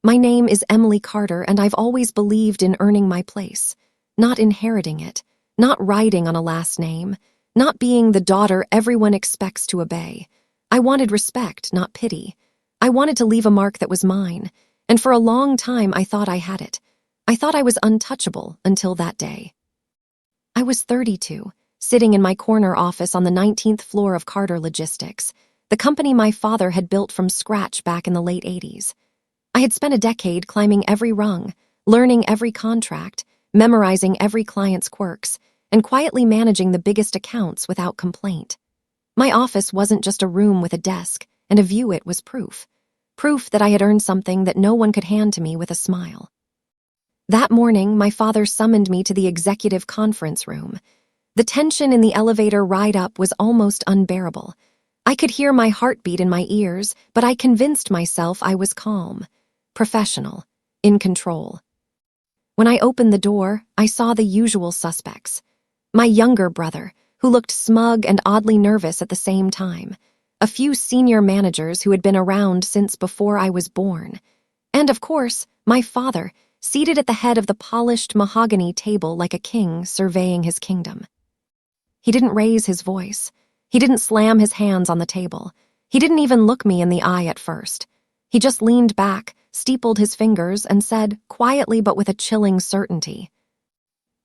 My name is Emily Carter, and I've always believed in earning my place, not inheriting it, not riding on a last name, not being the daughter everyone expects to obey. I wanted respect, not pity. I wanted to leave a mark that was mine, and for a long time I thought I had it. I thought I was untouchable until that day. I was 32, sitting in my corner office on the 19th floor of Carter Logistics, the company my father had built from scratch back in the late 80s. I had spent a decade climbing every rung, learning every contract, memorizing every client's quirks, and quietly managing the biggest accounts without complaint. My office wasn't just a room with a desk, and a view. It was proof. Proof that I had earned something that no one could hand to me with a smile. That morning, my father summoned me to the executive conference room. The tension in the elevator ride up was almost unbearable. I could hear my heartbeat in my ears, but I convinced myself I was calm, professional, in control. When I opened the door, I saw the usual suspects. My younger brother, who looked smug and oddly nervous at the same time. A few senior managers who had been around since before I was born. And, of course, my father, seated at the head of the polished mahogany table like a king surveying his kingdom. He didn't raise his voice. He didn't slam his hands on the table. He didn't even look me in the eye at first. He just leaned back, steepled his fingers, and said, quietly but with a chilling certainty,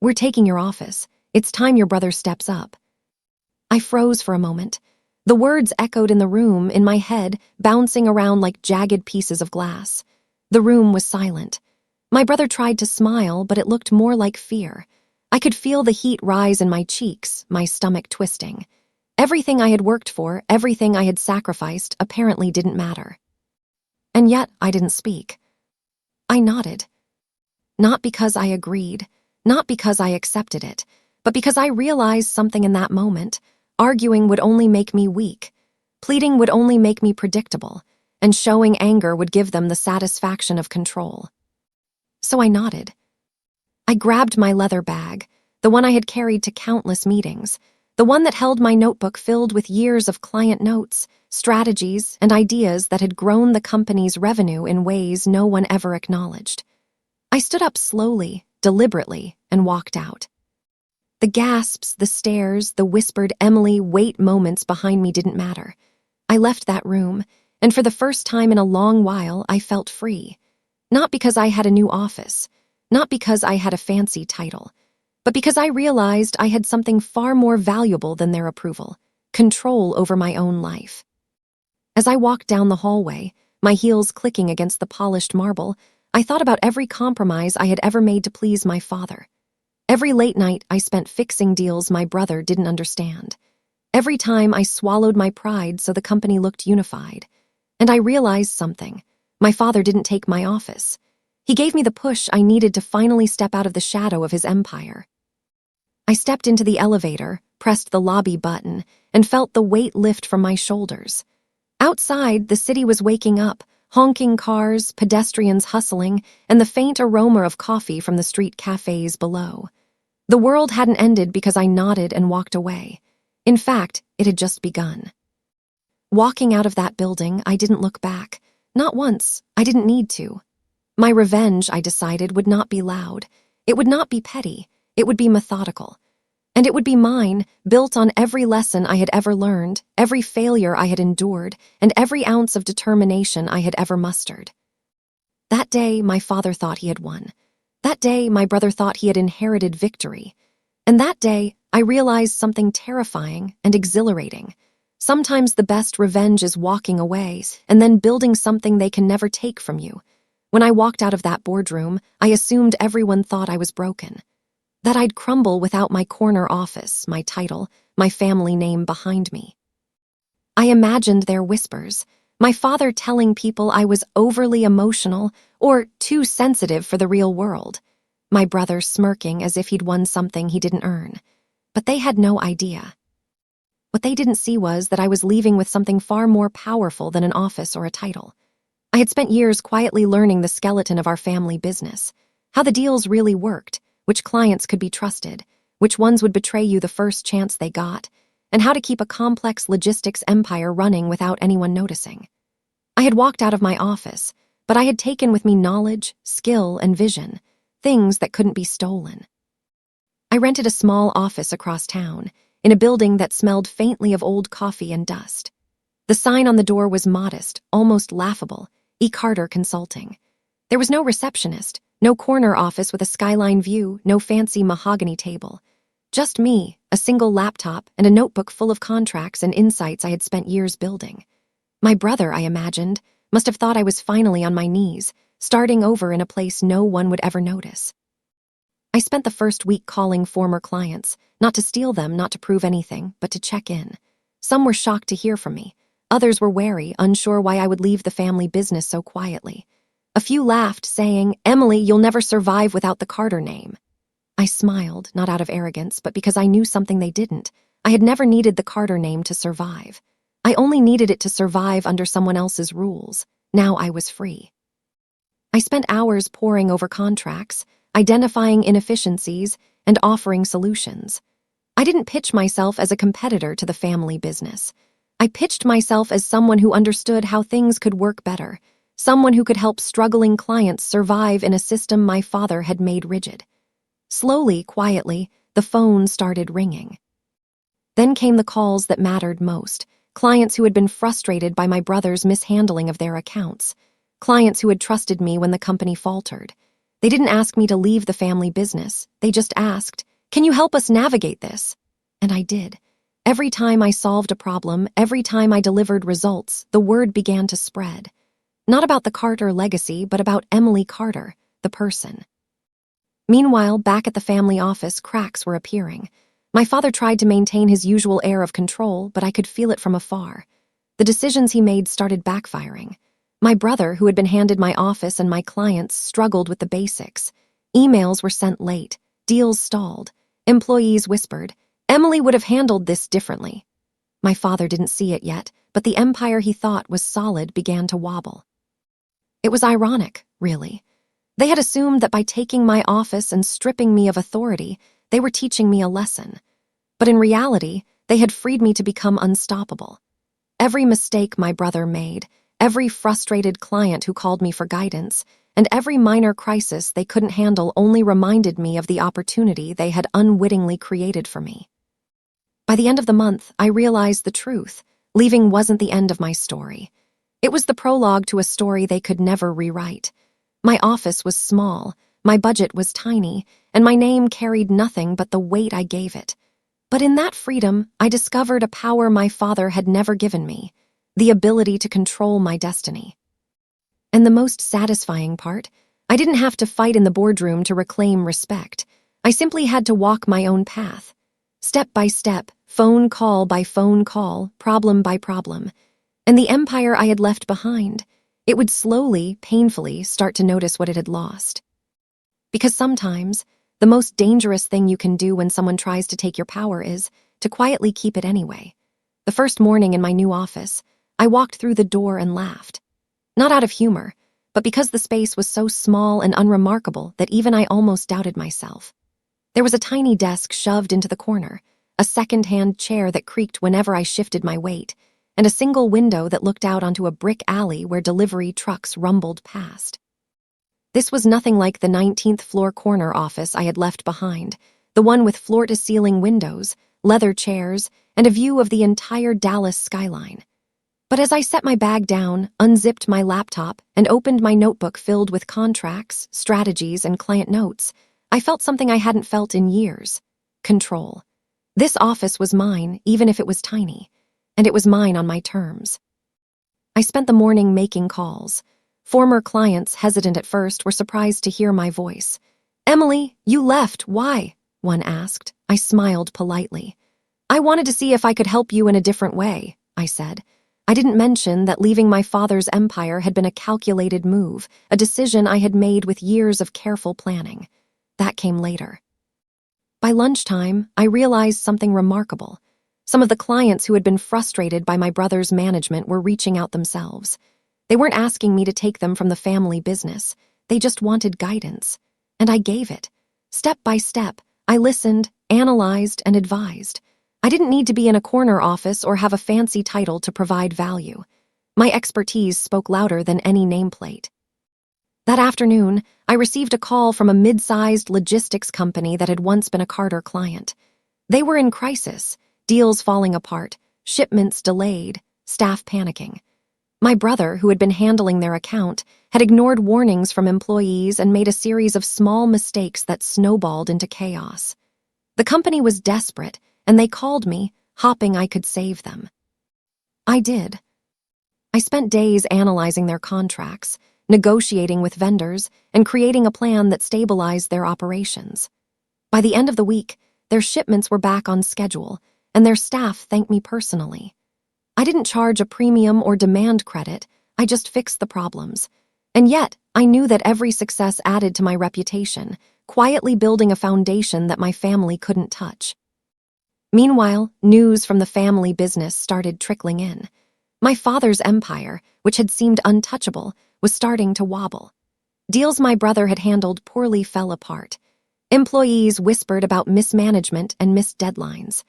"We're taking your office. It's time your brother steps up." I froze for a moment. The words echoed in the room, in my head, bouncing around like jagged pieces of glass. The room was silent. My brother tried to smile, but it looked more like fear. I could feel the heat rise in my cheeks, my stomach twisting. Everything I had worked for, everything I had sacrificed, apparently didn't matter. And yet, I didn't speak. I nodded. Not because I agreed, not because I accepted it, but because I realized something in that moment. Arguing would only make me weak. Pleading would only make me predictable, and showing anger would give them the satisfaction of control. So I nodded. I grabbed my leather bag, the one I had carried to countless meetings, the one that held my notebook filled with years of client notes, strategies, and ideas that had grown the company's revenue in ways no one ever acknowledged. I stood up slowly, deliberately, and walked out. The gasps, the stares, the whispered "Emily, wait" moments behind me didn't matter. I left that room, and for the first time in a long while, I felt free. Not because I had a new office, not because I had a fancy title, but because I realized I had something far more valuable than their approval: control over my own life. As I walked down the hallway, my heels clicking against the polished marble, I thought about every compromise I had ever made to please my father. Every late night I spent fixing deals my brother didn't understand. Every time I swallowed my pride so the company looked unified. And I realized something. My father didn't take my office. He gave me the push I needed to finally step out of the shadow of his empire. I stepped into the elevator, pressed the lobby button, and felt the weight lift from my shoulders. Outside, the city was waking up, honking cars, pedestrians hustling, and the faint aroma of coffee from the street cafes below. The world hadn't ended because I nodded and walked away. In fact, it had just begun. Walking out of that building, I didn't look back. Not once. I didn't need to. My revenge, I decided, would not be loud. It would not be petty. It would be methodical. And it would be mine, built on every lesson I had ever learned, every failure I had endured, and every ounce of determination I had ever mustered. That day, my father thought he had won. That day, my brother thought he had inherited victory. And that day, I realized something terrifying and exhilarating. Sometimes the best revenge is walking away and then building something they can never take from you. When I walked out of that boardroom, I assumed everyone thought I was broken. That I'd crumble without my corner office, my title, my family name behind me. I imagined their whispers, my father telling people I was overly emotional or too sensitive for the real world, my brother smirking as if he'd won something he didn't earn. But they had no idea. What they didn't see was that I was leaving with something far more powerful than an office or a title. I had spent years quietly learning the skeleton of our family business, how the deals really worked, which clients could be trusted, which ones would betray you the first chance they got, and how to keep a complex logistics empire running without anyone noticing. I had walked out of my office, but I had taken with me knowledge, skill, and vision, things that couldn't be stolen. I rented a small office across town, in a building that smelled faintly of old coffee and dust. The sign on the door was modest, almost laughable, E. Carter Consulting. There was no receptionist, no corner office with a skyline view, no fancy mahogany table. Just me, a single laptop, and a notebook full of contracts and insights I had spent years building. My brother, I imagined, must have thought I was finally on my knees, starting over in a place no one would ever notice. I spent the first week calling former clients, not to steal them, not to prove anything, but to check in. Some were shocked to hear from me. Others were wary, unsure why I would leave the family business so quietly. A few laughed, saying, "Emily, you'll never survive without the Carter name." I smiled, not out of arrogance, but because I knew something they didn't. I had never needed the Carter name to survive. I only needed it to survive under someone else's rules. Now I was free. I spent hours poring over contracts, identifying inefficiencies, and offering solutions. I didn't pitch myself as a competitor to the family business. I pitched myself as someone who understood how things could work better, someone who could help struggling clients survive in a system my father had made rigid. Slowly, quietly, the phone started ringing. Then came the calls that mattered most, clients who had been frustrated by my brother's mishandling of their accounts, clients who had trusted me when the company faltered. They didn't ask me to leave the family business. They just asked, "Can you help us navigate this?" And I did. Every time I solved a problem, every time I delivered results, the word began to spread. Not about the Carter legacy, but about Emily Carter, the person. Meanwhile, back at the family office, cracks were appearing. My father tried to maintain his usual air of control, but I could feel it from afar. The decisions he made started backfiring. My brother, who had been handed my office and my clients, struggled with the basics. Emails were sent late, deals stalled, employees whispered, "Emily would have handled this differently." My father didn't see it yet, but the empire he thought was solid began to wobble. It was ironic, really. They had assumed that by taking my office and stripping me of authority, they were teaching me a lesson. But in reality, they had freed me to become unstoppable. Every mistake my brother made, every frustrated client who called me for guidance, and every minor crisis they couldn't handle only reminded me of the opportunity they had unwittingly created for me. By the end of the month, I realized the truth. Leaving wasn't the end of my story. It was the prologue to a story they could never rewrite. My office was small, my budget was tiny, and my name carried nothing but the weight I gave it. But in that freedom, I discovered a power my father had never given me, the ability to control my destiny. And the most satisfying part, I didn't have to fight in the boardroom to reclaim respect. I simply had to walk my own path. Step by step, phone call by phone call, problem by problem. And the empire I had left behind, it would slowly, painfully start to notice what it had lost. Because sometimes, the most dangerous thing you can do when someone tries to take your power is to quietly keep it anyway. The first morning in my new office, I walked through the door and laughed. Not out of humor, but because the space was so small and unremarkable that even I almost doubted myself. There was a tiny desk shoved into the corner, a second-hand chair that creaked whenever I shifted my weight, and a single window that looked out onto a brick alley where delivery trucks rumbled past. This was nothing like the 19th floor corner office I had left behind, the one with floor-to-ceiling windows, leather chairs, and a view of the entire Dallas skyline. But as I set my bag down, unzipped my laptop, and opened my notebook filled with contracts, strategies, and client notes, I felt something I hadn't felt in years: control. This office was mine, even if it was tiny, and it was mine on my terms. I spent the morning making calls. Former clients, hesitant at first, were surprised to hear my voice. "Emily, you left. Why?" one asked. I smiled politely. "I wanted to see if I could help you in a different way," I said. I didn't mention that leaving my father's empire had been a calculated move, a decision I had made with years of careful planning. That came later. By lunchtime, I realized something remarkable. Some of the clients who had been frustrated by my brother's management were reaching out themselves. They weren't asking me to take them from the family business. They just wanted guidance. And I gave it. Step by step, I listened, analyzed, and advised. I didn't need to be in a corner office or have a fancy title to provide value. My expertise spoke louder than any nameplate. That afternoon, I received a call from a mid-sized logistics company that had once been a Carter client. They were in crisis, deals falling apart, shipments delayed, staff panicking. My brother, who had been handling their account, had ignored warnings from employees and made a series of small mistakes that snowballed into chaos. The company was desperate, and they called me, hoping I could save them. I did. I spent days analyzing their contracts, negotiating with vendors, and creating a plan that stabilized their operations. By the end of the week, their shipments were back on schedule, and their staff thanked me personally. I didn't charge a premium or demand credit, I just fixed the problems. And yet, I knew that every success added to my reputation, quietly building a foundation that my family couldn't touch. Meanwhile, news from the family business started trickling in. My father's empire, which had seemed untouchable, was starting to wobble. Deals my brother had handled poorly fell apart. Employees whispered about mismanagement and missed deadlines.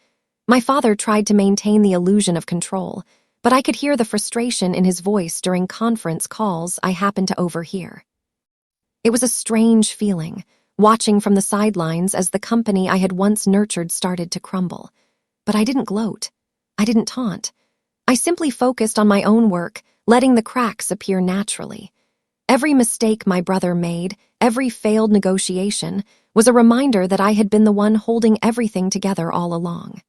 My father tried to maintain the illusion of control, but I could hear the frustration in his voice during conference calls I happened to overhear. It was a strange feeling, watching from the sidelines as the company I had once nurtured started to crumble. But I didn't gloat. I didn't taunt. I simply focused on my own work, letting the cracks appear naturally. Every mistake my brother made, every failed negotiation, was a reminder that I had been the one holding everything together all along.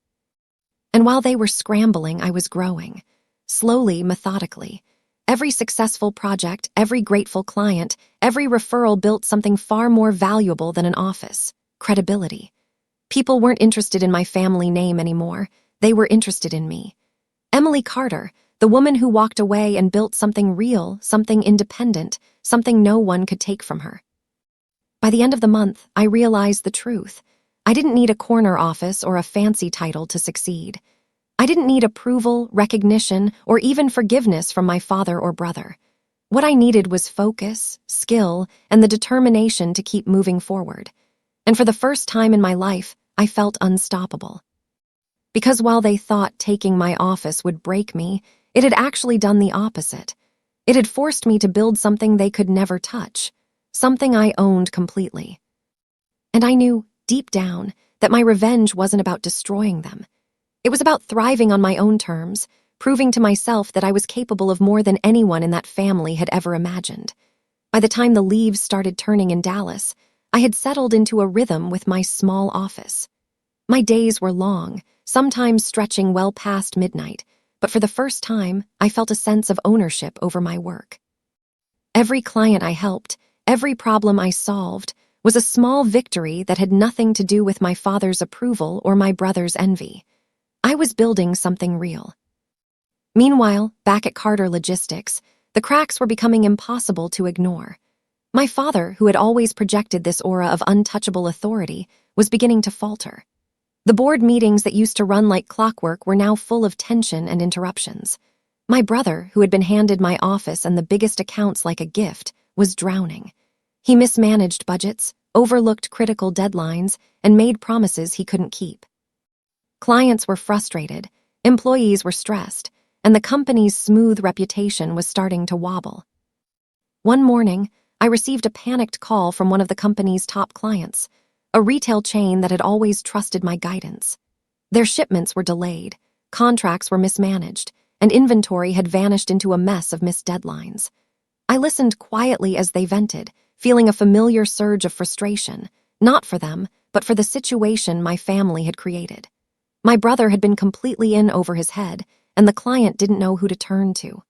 And while they were scrambling, I was growing. Slowly, methodically. Every successful project, every grateful client, every referral built something far more valuable than an office: credibility. People weren't interested in my family name anymore. They were interested in me. Emily Carter, the woman who walked away and built something real, something independent, something no one could take from her. By the end of the month, I realized the truth. I didn't need a corner office or a fancy title to succeed. I didn't need approval, recognition, or even forgiveness from my father or brother. What I needed was focus, skill, and the determination to keep moving forward. And for the first time in my life, I felt unstoppable. Because while they thought taking my office would break me, it had actually done the opposite. It had forced me to build something they could never touch, something I owned completely. And I knew, deep down, that my revenge wasn't about destroying them. It was about thriving on my own terms, proving to myself that I was capable of more than anyone in that family had ever imagined. By the time the leaves started turning in Dallas, I had settled into a rhythm with my small office. My days were long, sometimes stretching well past midnight, but for the first time, I felt a sense of ownership over my work. Every client I helped, every problem I solved, was a small victory that had nothing to do with my father's approval or my brother's envy. I was building something real. Meanwhile, back at Carter Logistics, the cracks were becoming impossible to ignore. My father, who had always projected this aura of untouchable authority, was beginning to falter. The board meetings that used to run like clockwork were now full of tension and interruptions. My brother, who had been handed my office and the biggest accounts like a gift, was drowning. He mismanaged budgets, overlooked critical deadlines, and made promises he couldn't keep. Clients were frustrated, employees were stressed, and the company's smooth reputation was starting to wobble. One morning, I received a panicked call from one of the company's top clients, a retail chain that had always trusted my guidance. Their shipments were delayed, contracts were mismanaged, and inventory had vanished into a mess of missed deadlines. I listened quietly as they vented, feeling a familiar surge of frustration, not for them, but for the situation my family had created. My brother had been completely in over his head, and the client didn't know who to turn to.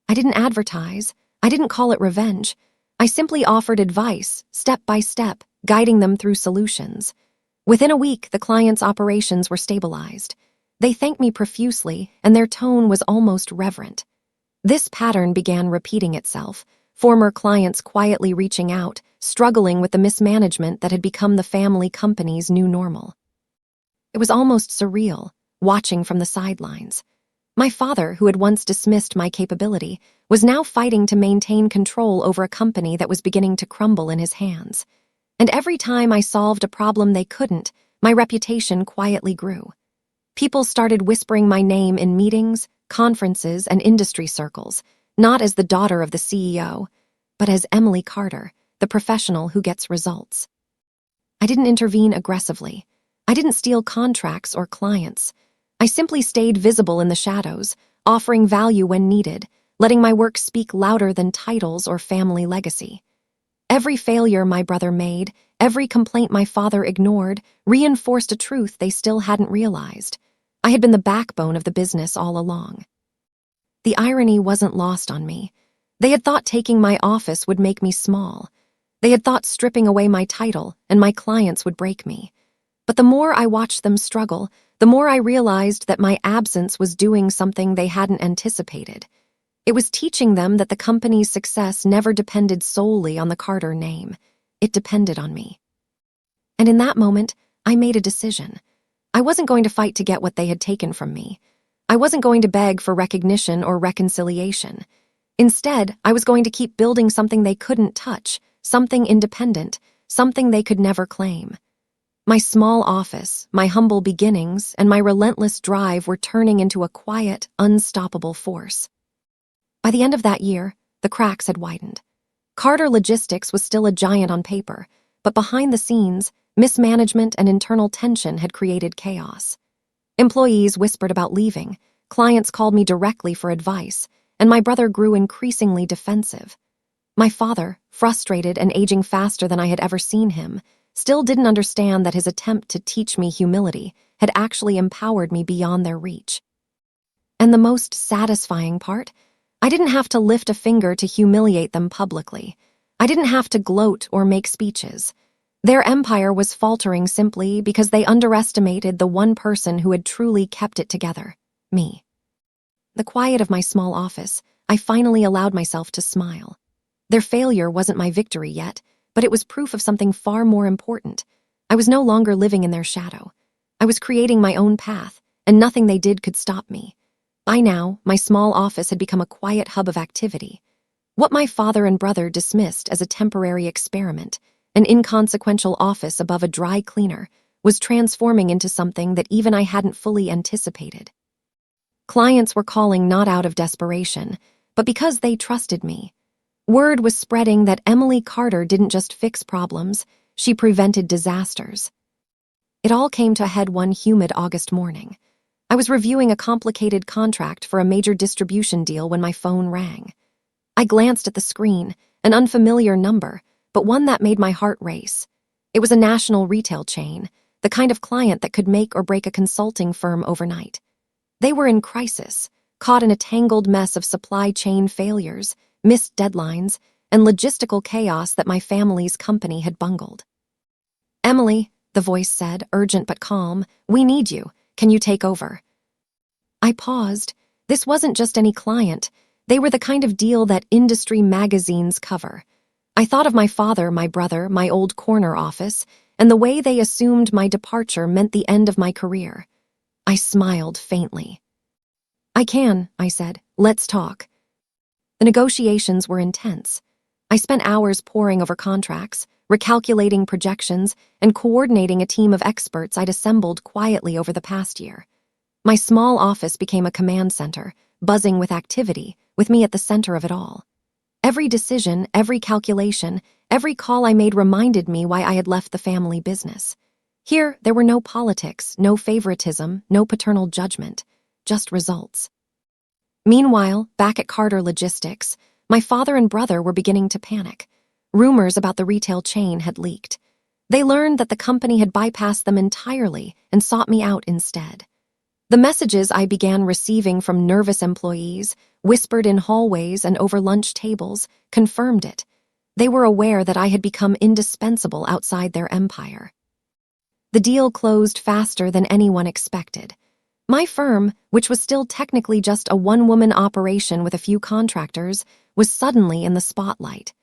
I didn't advertise. I didn't call it revenge. I simply offered advice, step by step, guiding them through solutions. Within a week, the client's operations were stabilized. They thanked me profusely, and their tone was almost reverent. This pattern began repeating itself, former clients quietly reaching out, struggling with the mismanagement that had become the family company's new normal. It was almost surreal, watching from the sidelines. My father, who had once dismissed my capability, was now fighting to maintain control over a company that was beginning to crumble in his hands. And every time I solved a problem they couldn't, my reputation quietly grew. People started whispering my name in meetings, conferences, and industry circles, not as the daughter of the CEO, but as Emily Carter, the professional who gets results. I didn't intervene aggressively. I didn't steal contracts or clients. I simply stayed visible in the shadows, offering value when needed, letting my work speak louder than titles or family legacy. Every failure my brother made, every complaint my father ignored, reinforced a truth they still hadn't realized. I had been the backbone of the business all along. The irony wasn't lost on me. They had thought taking my office would make me small. They had thought stripping away my title and my clients would break me. But the more I watched them struggle, the more I realized that my absence was doing something they hadn't anticipated. It was teaching them that the company's success never depended solely on the Carter name. It depended on me. And in that moment, I made a decision. I wasn't going to fight to get what they had taken from me. I wasn't going to beg for recognition or reconciliation. Instead, I was going to keep building something they couldn't touch, something independent, something they could never claim. My small office, my humble beginnings, and my relentless drive were turning into a quiet, unstoppable force. By the end of that year, the cracks had widened. Carter Logistics was still a giant on paper, but behind the scenes, mismanagement and internal tension had created chaos. Employees whispered about leaving, clients called me directly for advice, and my brother grew increasingly defensive. My father, frustrated and aging faster than I had ever seen him, still didn't understand that his attempt to teach me humility had actually empowered me beyond their reach. And the most satisfying part? I didn't have to lift a finger to humiliate them publicly. I didn't have to gloat or make speeches. Their empire was faltering simply because they underestimated the one person who had truly kept it together, me. The quiet of my small office, I finally allowed myself to smile. Their failure wasn't my victory yet, but it was proof of something far more important. I was no longer living in their shadow. I was creating my own path, and nothing they did could stop me. By now, my small office had become a quiet hub of activity. What my father and brother dismissed as a temporary experiment, an inconsequential office above a dry cleaner, was transforming into something that even I hadn't fully anticipated. Clients were calling not out of desperation, but because they trusted me. Word was spreading that Emily Carter didn't just fix problems, she prevented disasters. It all came to a head one humid August morning. I was reviewing a complicated contract for a major distribution deal when my phone rang. I glanced at the screen, an unfamiliar number, but one that made my heart race. It was a national retail chain, the kind of client that could make or break a consulting firm overnight. They were in crisis, caught in a tangled mess of supply chain failures, missed deadlines, and logistical chaos that my family's company had bungled. "Emily," the voice said, urgent but calm, "we need you. Can you take over?" I paused. This wasn't just any client. They were the kind of deal that industry magazines cover. I thought of my father, my brother, my old corner office, and the way they assumed my departure meant the end of my career. I smiled faintly. "I can," I said. "Let's talk." The negotiations were intense. I spent hours poring over contracts, recalculating projections, and coordinating a team of experts I'd assembled quietly over the past year. My small office became a command center, buzzing with activity, with me at the center of it all. Every decision, every calculation, every call I made reminded me why I had left the family business. Here, there were no politics, no favoritism, no paternal judgment, just results. Meanwhile, back at Carter Logistics, my father and brother were beginning to panic. Rumors about the retail chain had leaked. They learned that the company had bypassed them entirely and sought me out instead. The messages I began receiving from nervous employees, whispered in hallways and over lunch tables, confirmed it. They were aware that I had become indispensable outside their empire. The deal closed faster than anyone expected. My firm, which was still technically just a one-woman operation with a few contractors, was suddenly in the spotlight.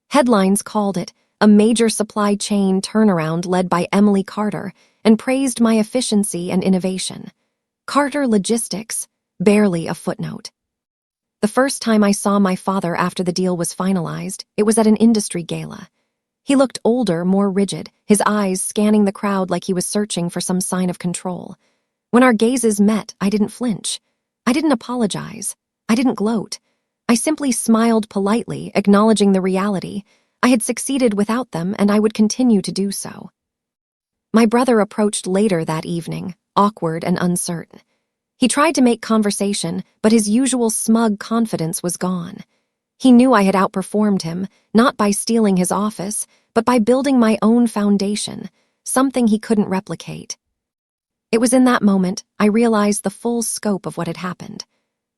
Headlines called it a major supply chain turnaround led by Emily Carter and praised my efficiency and innovation. Carter Logistics, barely a footnote. The first time I saw my father after the deal was finalized, it was at an industry gala. He looked older, more rigid, his eyes scanning the crowd like he was searching for some sign of control. When our gazes met, I didn't flinch. I didn't apologize. I didn't gloat. I simply smiled politely, acknowledging the reality. I had succeeded without them, and I would continue to do so. My brother approached later that evening, awkward and uncertain. He tried to make conversation, but his usual smug confidence was gone. He knew I had outperformed him, not by stealing his office, but by building my own foundation, something he couldn't replicate. It was in that moment I realized the full scope of what had happened.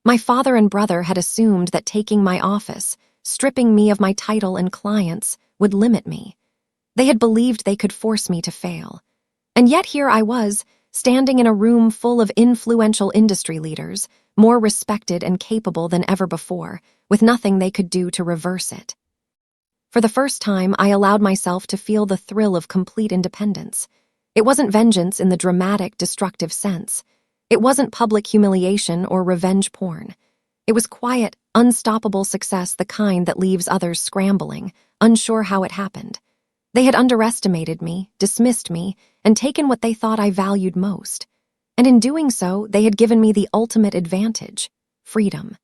My father and brother had assumed that taking my office, stripping me of my title and clients, would limit me. They had believed they could force me to fail. And yet here I was, standing in a room full of influential industry leaders, more respected and capable than ever before, with nothing they could do to reverse it. For the first time, I allowed myself to feel the thrill of complete independence. It wasn't vengeance in the dramatic, destructive sense. It wasn't public humiliation or revenge porn. It was quiet, unstoppable success, the kind that leaves others scrambling, unsure how it happened. They had underestimated me, dismissed me, and taken what they thought I valued most. And in doing so, they had given me the ultimate advantage: freedom.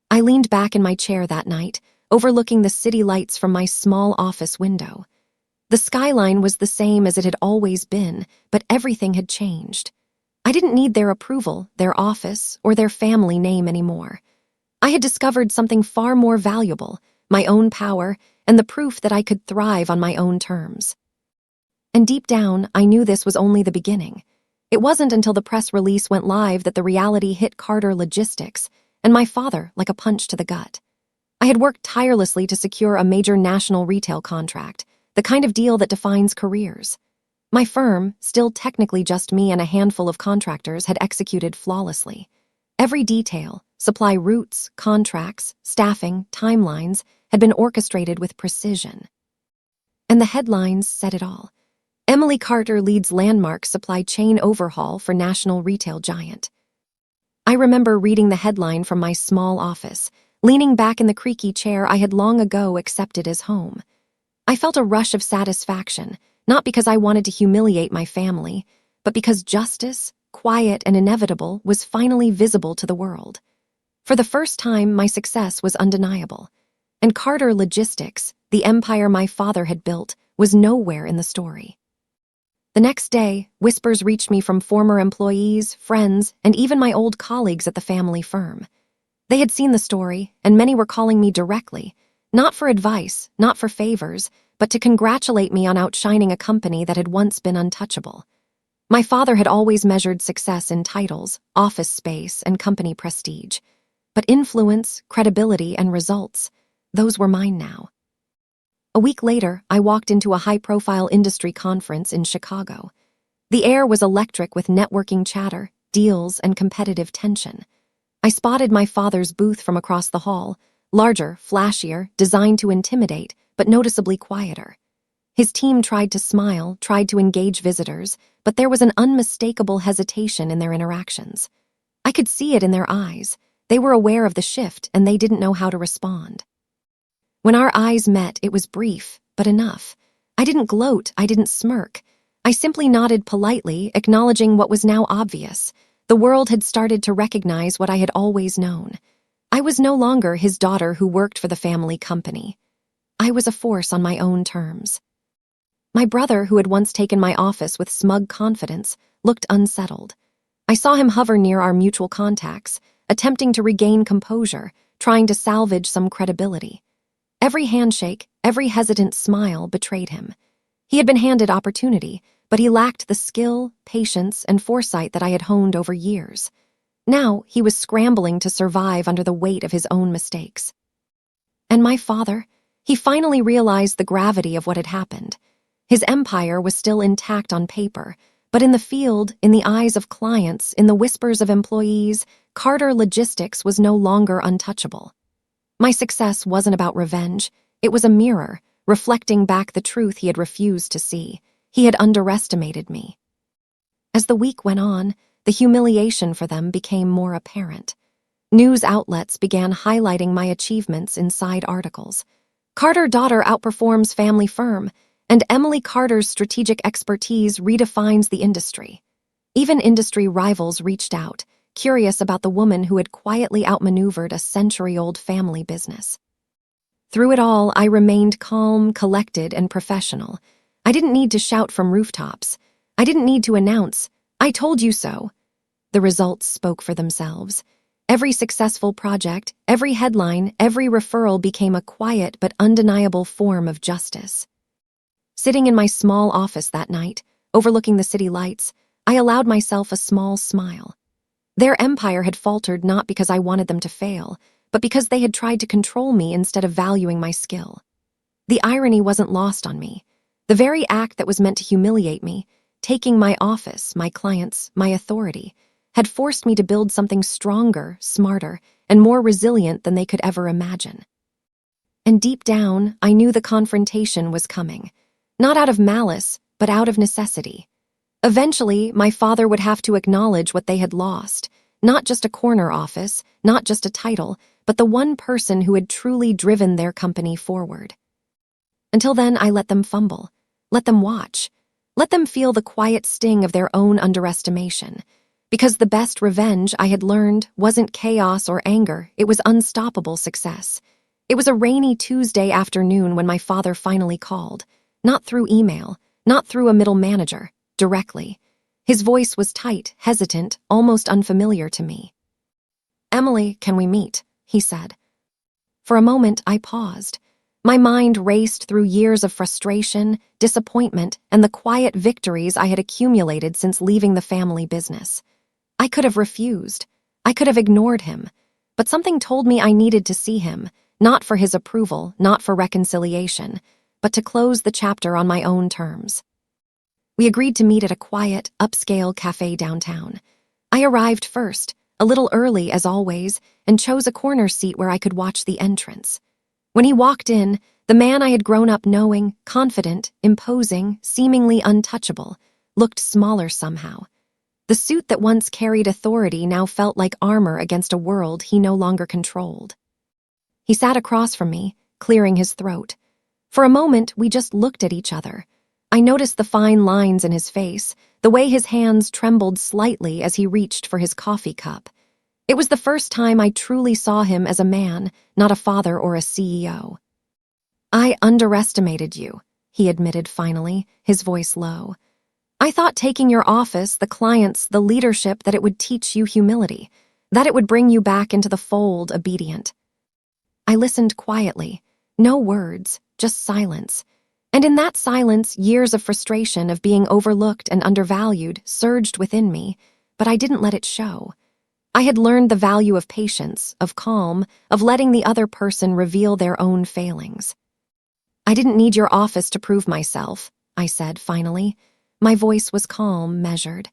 I leaned back in my chair that night, overlooking the city lights from my small office window. The skyline was the same as it had always been, but everything had changed. I didn't need their approval, their office, or their family name anymore. I had discovered something far more valuable: my own power, and the proof that I could thrive on my own terms. And deep down, I knew this was only the beginning. It wasn't until the press release went live that the reality hit Carter Logistics and my father like a punch to the gut. I had worked tirelessly to secure a major national retail contract, the kind of deal that defines careers. My firm, still technically just me and a handful of contractors, had executed flawlessly. Every detail, supply routes, contracts, staffing, timelines, had been orchestrated with precision. And the headlines said it all. Emily Carter leads landmark supply chain overhaul for national retail giant. I remember reading the headline from my small office, leaning back in the creaky chair I had long ago accepted as home. I felt a rush of satisfaction, not because I wanted to humiliate my family, but because justice, quiet and inevitable, was finally visible to the world. For the first time, my success was undeniable. And Carter Logistics, the empire my father had built, was nowhere in the story. The next day, whispers reached me from former employees, friends, and even my old colleagues at the family firm. They had seen the story, and many were calling me directly, not for advice, not for favors, but to congratulate me on outshining a company that had once been untouchable. My father had always measured success in titles, office space, and company prestige. But influence, credibility, and results, those were mine now. A week later, I walked into a high-profile industry conference in Chicago. The air was electric with networking chatter, deals, and competitive tension. I spotted my father's booth from across the hall, larger, flashier, designed to intimidate, but noticeably quieter. His team tried to smile, tried to engage visitors, but there was an unmistakable hesitation in their interactions. I could see it in their eyes. They were aware of the shift, and they didn't know how to respond. When our eyes met, it was brief, but enough. I didn't gloat, I didn't smirk. I simply nodded politely, acknowledging what was now obvious. The world had started to recognize what I had always known. I was no longer his daughter who worked for the family company. I was a force on my own terms. My brother, who had once taken my office with smug confidence, looked unsettled. I saw him hover near our mutual contacts, attempting to regain composure, trying to salvage some credibility. Every handshake, every hesitant smile betrayed him. He had been handed opportunity, but he lacked the skill, patience, and foresight that I had honed over years. Now he was scrambling to survive under the weight of his own mistakes. And my father, he finally realized the gravity of what had happened. His empire was still intact on paper, but in the field, in the eyes of clients, in the whispers of employees, Carter Logistics was no longer untouchable. My success wasn't about revenge. It was a mirror, reflecting back the truth he had refused to see. He had underestimated me. As the week went on, the humiliation for them became more apparent. News outlets began highlighting my achievements in side articles. Carter daughter outperforms family firm, and Emily Carter's strategic expertise redefines the industry. Even industry rivals reached out, curious about the woman who had quietly outmaneuvered a century-old family business. Through it all, I remained calm, collected, and professional. I didn't need to shout from rooftops. I didn't need to announce, "I told you so." The results spoke for themselves. Every successful project, every headline, every referral became a quiet but undeniable form of justice. Sitting in my small office that night, overlooking the city lights, I allowed myself a small smile. Their empire had faltered not because I wanted them to fail, but because they had tried to control me instead of valuing my skill. The irony wasn't lost on me. The very act that was meant to humiliate me, taking my office, my clients, my authority, had forced me to build something stronger, smarter, and more resilient than they could ever imagine. And deep down, I knew the confrontation was coming, not out of malice, but out of necessity. Eventually, my father would have to acknowledge what they had lost, not just a corner office, not just a title, but the one person who had truly driven their company forward. Until then, I let them fumble, let them watch, let them feel the quiet sting of their own underestimation. Because the best revenge, I had learned, wasn't chaos or anger, it was unstoppable success. It was a rainy Tuesday afternoon when my father finally called, not through email, not through a middle manager, directly. His voice was tight, hesitant, almost unfamiliar to me. "Emily, can we meet?" he said. For a moment, I paused. My mind raced through years of frustration, disappointment, and the quiet victories I had accumulated since leaving the family business. I could have refused. I could have ignored him. But something told me I needed to see him, not for his approval, not for reconciliation, but to close the chapter on my own terms. We agreed to meet at a quiet, upscale cafe downtown. I arrived first, a little early as always, and chose a corner seat where I could watch the entrance. When he walked in, the man I had grown up knowing, confident, imposing, seemingly untouchable, looked smaller somehow. The suit that once carried authority now felt like armor against a world he no longer controlled. He sat across from me, clearing his throat. For a moment, we just looked at each other. I noticed the fine lines in his face, the way his hands trembled slightly as he reached for his coffee cup. It was the first time I truly saw him as a man, not a father or a CEO. "I underestimated you," he admitted finally, his voice low. "I thought taking your office, the clients, the leadership, that it would teach you humility, that it would bring you back into the fold obedient." I listened quietly, no words, just silence. And in that silence, years of frustration of being overlooked and undervalued surged within me, but I didn't let it show. I had learned the value of patience, of calm, of letting the other person reveal their own failings. "I didn't need your office to prove myself," I said finally. My voice was calm, measured.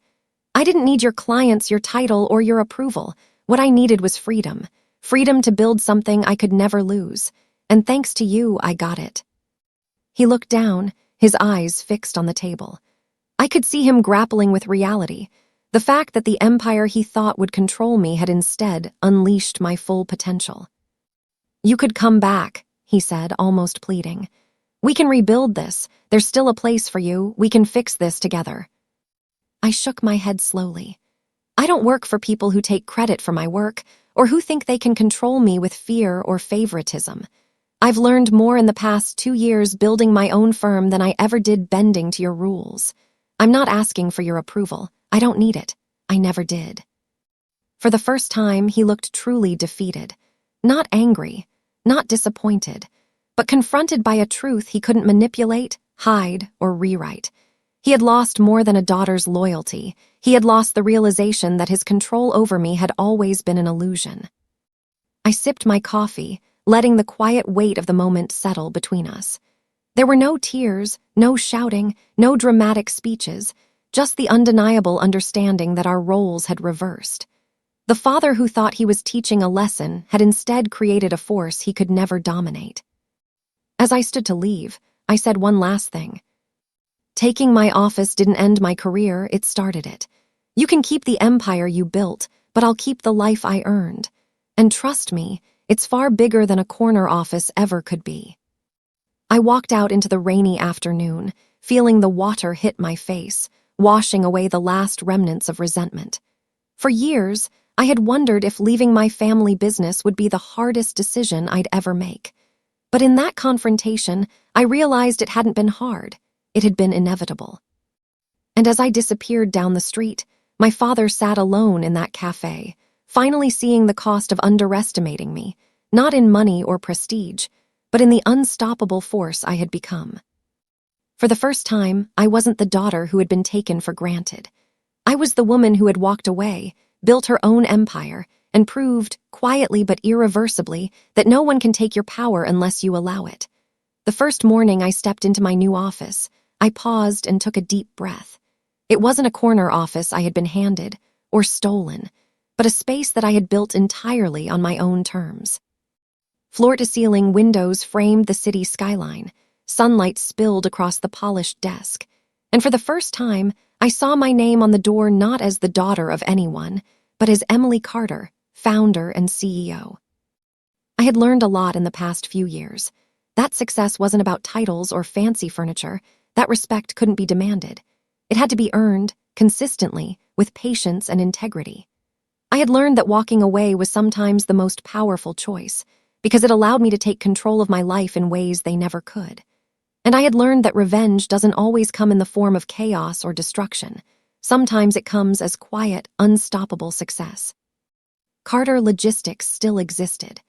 "I didn't need your clients, your title, or your approval. What I needed was freedom. Freedom to build something I could never lose. And thanks to you, I got it." He looked down, his eyes fixed on the table. I could see him grappling with reality. The fact that the empire he thought would control me had instead unleashed my full potential. "You could come back," he said, almost pleading. "We can rebuild this. There's still a place for you. We can fix this together." I shook my head slowly. I don't work for people who take credit for my work or who think they can control me with fear or favoritism. I've learned more in the past 2 years building my own firm than I ever did bending to your rules. I'm not asking for your approval. I don't need it. I never did. For the first time, he looked truly defeated. Not angry, not disappointed, but confronted by a truth he couldn't manipulate, hide, or rewrite. He had lost more than a daughter's loyalty. He had lost the realization that his control over me had always been an illusion. I sipped my coffee, letting the quiet weight of the moment settle between us. There were no tears, no shouting, no dramatic speeches, just the undeniable understanding that our roles had reversed. The father who thought he was teaching a lesson had instead created a force he could never dominate. As I stood to leave, I said one last thing. "Taking my office didn't end my career, it started it. You can keep the empire you built, but I'll keep the life I earned. And trust me, it's far bigger than a corner office ever could be." I walked out into the rainy afternoon, feeling the water hit my face, washing away the last remnants of resentment. For years, I had wondered if leaving my family business would be the hardest decision I'd ever make. But in that confrontation, I realized it hadn't been hard. It had been inevitable. And as I disappeared down the street, my father sat alone in that cafe, finally seeing the cost of underestimating me, not in money or prestige, but in the unstoppable force I had become. For the first time, I wasn't the daughter who had been taken for granted. I was the woman who had walked away, built her own empire, and proved, quietly but irreversibly, that no one can take your power unless you allow it. The first morning I stepped into my new office, I paused and took a deep breath. It wasn't a corner office I had been handed, or stolen, but a space that I had built entirely on my own terms. Floor-to-ceiling windows framed the city skyline. Sunlight spilled across the polished desk, and for the first time, I saw my name on the door not as the daughter of anyone, but as Emily Carter, founder and CEO. I had learned a lot in the past few years. That success wasn't about titles or fancy furniture. That respect couldn't be demanded. It had to be earned, consistently, with patience and integrity. I had learned that walking away was sometimes the most powerful choice, because it allowed me to take control of my life in ways they never could. And I had learned that revenge doesn't always come in the form of chaos or destruction. Sometimes it comes as quiet, unstoppable success. Carter Logistics still existed.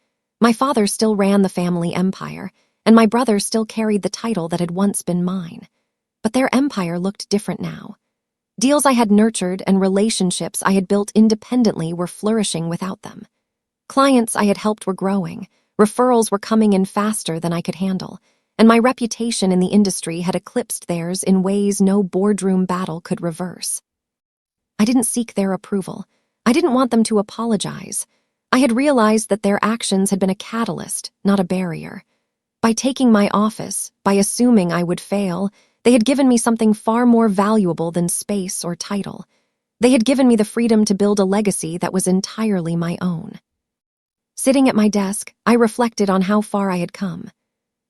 My father still ran the family empire, and my brother still carried the title that had once been mine. But their empire looked different now. Deals I had nurtured and relationships I had built independently were flourishing without them. Clients I had helped were growing, referrals were coming in faster than I could handle, and my reputation in the industry had eclipsed theirs in ways no boardroom battle could reverse. I didn't seek their approval. I didn't want them to apologize. I had realized that their actions had been a catalyst, not a barrier. By taking my office, by assuming I would fail, they had given me something far more valuable than space or title. They had given me the freedom to build a legacy that was entirely my own. Sitting at my desk, I reflected on how far I had come.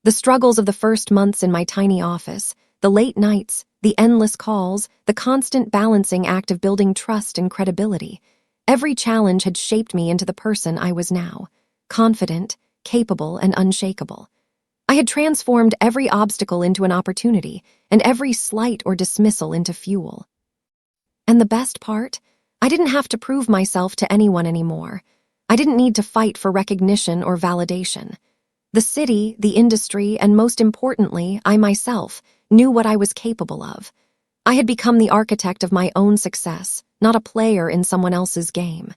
The struggles of the first months in my tiny office, the late nights, the endless calls, the constant balancing act of building trust and credibility. Every challenge had shaped me into the person I was now, confident, capable, and unshakable. I had transformed every obstacle into an opportunity, and every slight or dismissal into fuel. And the best part? I didn't have to prove myself to anyone anymore. I didn't need to fight for recognition or validation. The city, the industry, and most importantly, I myself, knew what I was capable of. I had become the architect of my own success, not a player in someone else's game.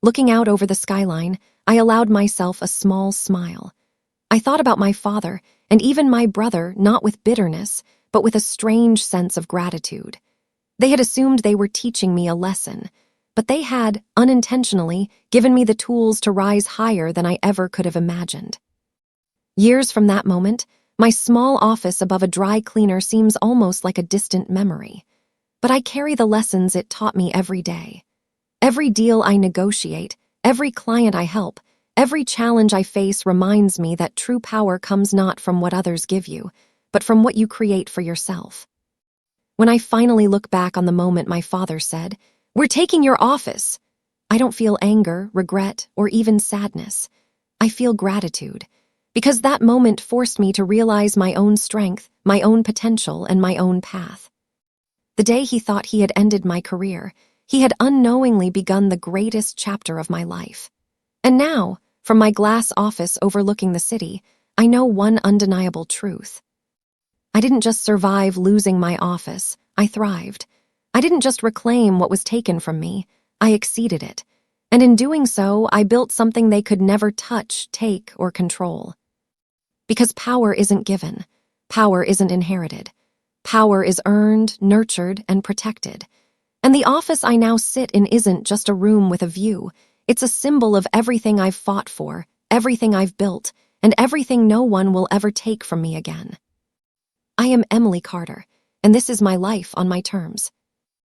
Looking out over the skyline, I allowed myself a small smile. I thought about my father, and even my brother, not with bitterness, but with a strange sense of gratitude. They had assumed they were teaching me a lesson, but they had, unintentionally, given me the tools to rise higher than I ever could have imagined. Years from that moment, my small office above a dry cleaner seems almost like a distant memory. But I carry the lessons it taught me every day. Every deal I negotiate, every client I help, every challenge I face reminds me that true power comes not from what others give you, but from what you create for yourself. When I finally look back on the moment my father said, "We're taking your office," I don't feel anger, regret, or even sadness. I feel gratitude, because that moment forced me to realize my own strength, my own potential, and my own path. The day he thought he had ended my career, he had unknowingly begun the greatest chapter of my life. And now, from my glass office overlooking the city, I know one undeniable truth. I didn't just survive losing my office, I thrived. I didn't just reclaim what was taken from me, I exceeded it. And in doing so, I built something they could never touch, take, or control. Because power isn't given, power isn't inherited. Power is earned, nurtured, and protected. And the office I now sit in isn't just a room with a view. It's a symbol of everything I've fought for, everything I've built, and everything no one will ever take from me again. I am Emily Carter, and this is my life on my terms.